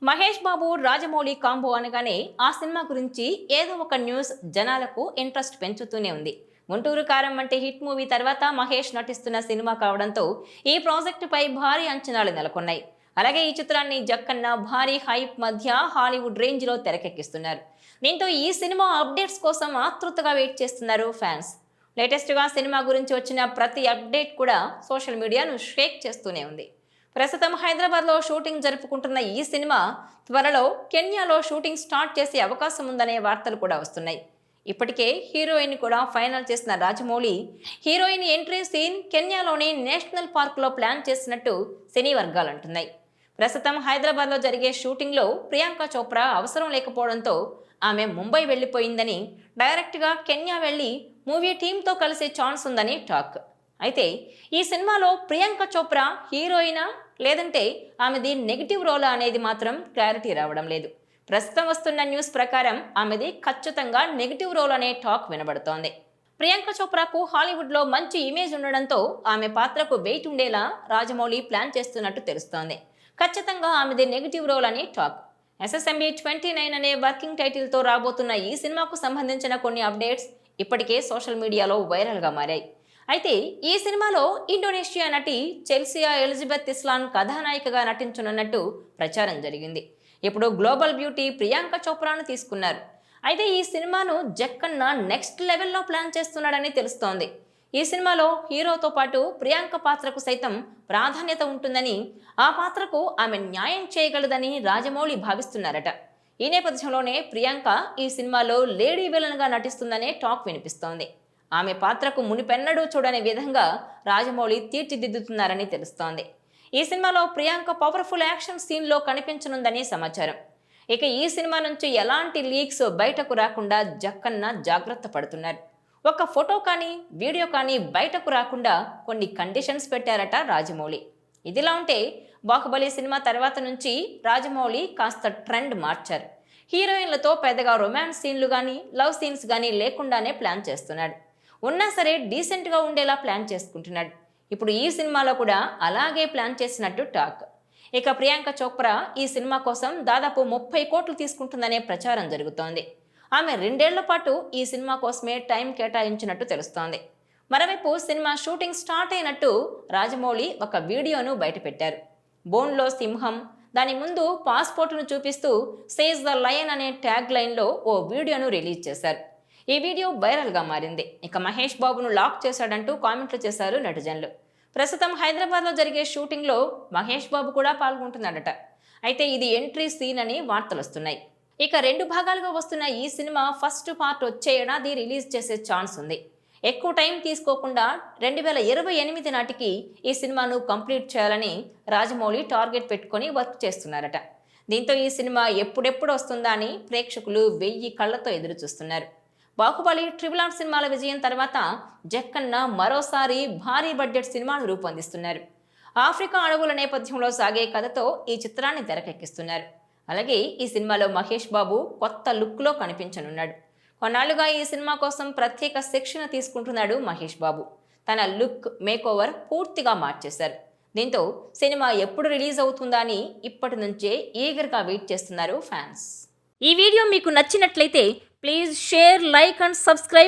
Mahesh Babu Rajamouli combo అనగానే ఆ cinema గురించి ఏదో ఒక న్యూస్ జనాలకు ఇంట్రెస్ట్ పెంచుతూనే ఉంది. గుంటూరు కారం వంటి హిట్ మూవీ తర్వాత మహేష్ నటిస్తున్న సినిమా కావడంతో ఈ ప్రాజెక్టుపై భారీ అంచనాలు నెలకొన్నాయి. అలాగే ఈ చిత్రాన్ని జక్కన్న భారీ హైప్ మధ్య హాలీవుడ్ రేంజ్లో తెరకెక్కిస్తున్నారు. దీంతో ఈ సినిమా అప్డేట్స్ కోసం ఆతృతగా వెయిట్ చేస్తున్నారు ఫ్యాన్స్. లేటెస్ట్గా సినిమా గురించి వచ్చిన ప్రతి అప్డేట్ కూడా సోషల్ మీడియాను షేక్ చేస్తూనే ఉంది. ప్రస్తుతం హైదరాబాద్లో షూటింగ్ జరుపుకుంటున్న ఈ సినిమా త్వరలో కెన్యాలో షూటింగ్ స్టార్ట్ చేసే అవకాశం ఉందనే వార్తలు కూడా వస్తున్నాయి. ఇప్పటికే హీరోయిన్ కూడా ఫైనల్ చేసిన రాజమౌళి హీరోయిన్ ఎంట్రీ సీన్ కెన్యాలోని నేషనల్ పార్క్లో ప్లాన్ చేసినట్టు సినీ వర్గాలు అంటున్నాయి. ప్రస్తుతం హైదరాబాద్లో జరిగే షూటింగ్లో ప్రియాంక చోప్రా అవసరం లేకపోవడంతో ఆమె ముంబై వెళ్లిపోయిందని, డైరెక్ట్గా కెన్యా వెళ్లి మూవీ టీంతో కలిసే ఛాన్స్ ఉందని టాక్. అయితే ఈ సినిమాలో ప్రియాంక చోప్రా హీరోయినా లేదంటే ఆమెది నెగిటివ్ రోలా అనేది మాత్రం క్లారిటీ రావడం లేదు. ప్రస్తుతం వస్తున్న న్యూస్ ప్రకారం ఆమెది ఖచ్చితంగా నెగిటివ్ రోల్ అనే టాక్ వినబడుతోంది. ప్రియాంక చోప్రాకు హాలీవుడ్లో మంచి ఇమేజ్ ఉండడంతో ఆమె పాత్రకు వెయిట్ ఉండేలా రాజమౌళి ప్లాన్ చేస్తున్నట్టు తెలుస్తోంది. ఖచ్చితంగా ఆమెది నెగిటివ్ రోల్ అని టాక్. SSMB 29 అనే వర్కింగ్ టైటిల్తో రాబోతున్న ఈ సినిమాకు సంబంధించిన కొన్ని అప్డేట్స్ ఇప్పటికే సోషల్ మీడియాలో వైరల్గా మారాయి. అయితే ఈ సినిమాలో ఇండోనేషియా నటి చెల్సియా ఎలిజబెత్ ఇస్లాన్ కథానాయికగా నటించనున్నట్టు ప్రచారం జరిగింది. ఇప్పుడు గ్లోబల్ బ్యూటీ ప్రియాంక చోప్రాను తీసుకున్నారు. అయితే ఈ సినిమాను జక్కన్న నెక్స్ట్ లెవెల్లో ప్లాన్ చేస్తున్నాడని తెలుస్తోంది. ఈ సినిమాలో హీరోతో పాటు ప్రియాంక పాత్రకు సైతం ప్రాధాన్యత ఉంటుందని, ఆ పాత్రకు ఆమె న్యాయం చేయగలదని రాజమౌళి భావిస్తున్నారట. ఈ నేపథ్యంలోనే ప్రియాంక ఈ సినిమాలో లేడీ విలన్గా నటిస్తుందనే టాక్ వినిపిస్తోంది. ఆమె పాత్రకు మునిపెన్నడూ చూడని విధంగా రాజమౌళి తీర్చిదిద్దుతున్నారని తెలుస్తోంది. ఈ సినిమాలో ప్రియాంక పవర్ఫుల్ యాక్షన్ సీన్లో కనిపించనుందని సమాచారం. ఇక ఈ సినిమా నుంచి ఎలాంటి లీక్స్ బయటకు రాకుండా జక్కన్న జాగ్రత్త పడుతున్నారు. ఒక ఫోటో కానీ వీడియో కానీ బయటకు రాకుండా కొన్ని కండిషన్స్ పెట్టారట రాజమౌళి. ఇదిలా ఉంటే బాహుబలి సినిమా తర్వాత నుంచి రాజమౌళి కాస్త ట్రెండ్ మార్చారు. హీరోయిన్లతో పెద్దగా రొమాన్స్ సీన్లు కానీ లవ్ సీన్స్ కానీ లేకుండానే ప్లాన్ చేస్తున్నాడు. ఉన్నా సరే డీసెంట్గా ఉండేలా ప్లాన్ చేసుకుంటున్నాడు. ఇప్పుడు ఈ సినిమాలో కూడా అలాగే ప్లాన్ చేసినట్టు టాక్. ఇక ప్రియాంక చోప్రా ఈ సినిమా కోసం దాదాపు 30 కోట్లు తీసుకుంటుందనే ప్రచారం జరుగుతోంది. ఆమె 2 ఏళ్ల పాటు ఈ సినిమా కోసమే టైం కేటాయించినట్టు తెలుస్తోంది. మరోవైపు సినిమా షూటింగ్ స్టార్ట్ అయినట్టు రాజమౌళి ఒక వీడియోను బయటపెట్టారు. బోన్లో సింహం, దాని ముందు పాస్పోర్టును చూపిస్తూ సేజ్ ద లయన్ అనే ట్యాగ్ లైన్లో ఓ వీడియోను రిలీజ్ చేశారు. ఈ వీడియో వైరల్గా మారింది. ఇక మహేష్ బాబును లాక్ చేశాడంటూ కామెంట్లు చేశారు నెటిజన్లు. ప్రస్తుతం హైదరాబాద్లో జరిగే షూటింగ్లో మహేష్ బాబు కూడా పాల్గొంటున్నాడట. అయితే ఇది ఎంట్రీ సీన్ అని వార్తలు వస్తున్నాయి. ఇక 2 భాగాలుగా వస్తున్న ఈ సినిమా ఫస్ట్ పార్ట్ వచ్చే ఏడాది రిలీజ్ చేసే ఛాన్స్ ఉంది. ఎక్కువ టైం తీసుకోకుండా 2028 నాటికి ఈ సినిమాను కంప్లీట్ చేయాలని రాజమౌళి టార్గెట్ పెట్టుకొని వర్క్ చేస్తున్నారట. దీంతో ఈ సినిమా ఎప్పుడెప్పుడు వస్తుందా అని ప్రేక్షకులు 1000 కళ్లతో ఎదురు చూస్తున్నారు. బాహుబలి, RRR సినిమాల విజయం తర్వాత జక్కన్న మరోసారి భారీ బడ్జెట్ సినిమాను రూపొందిస్తున్నారు. ఆఫ్రికా అడవుల నేపథ్యంలో సాగే కథతో ఈ చిత్రాన్ని తెరకెక్కిస్తున్నారు. అలాగే ఈ సినిమాలో మహేష్ బాబు కొత్త లుక్లో కనిపించనున్నాడు. కొన్నాళ్లుగా ఈ సినిమా కోసం ప్రత్యేక శిక్షణ తీసుకుంటున్నాడు మహేష్ బాబు. తన లుక్ మేకోవర్ పూర్తిగా మార్చేశారు. దీంతో సినిమా ఎప్పుడు రిలీజ్ అవుతుందా అని ఇప్పటి నుంచే ఈగర్గా వెయిట్ చేస్తున్నారు ఫ్యాన్స్. ఈ వీడియో మీకు నచ్చినట్లయితే please share, like and subscribe.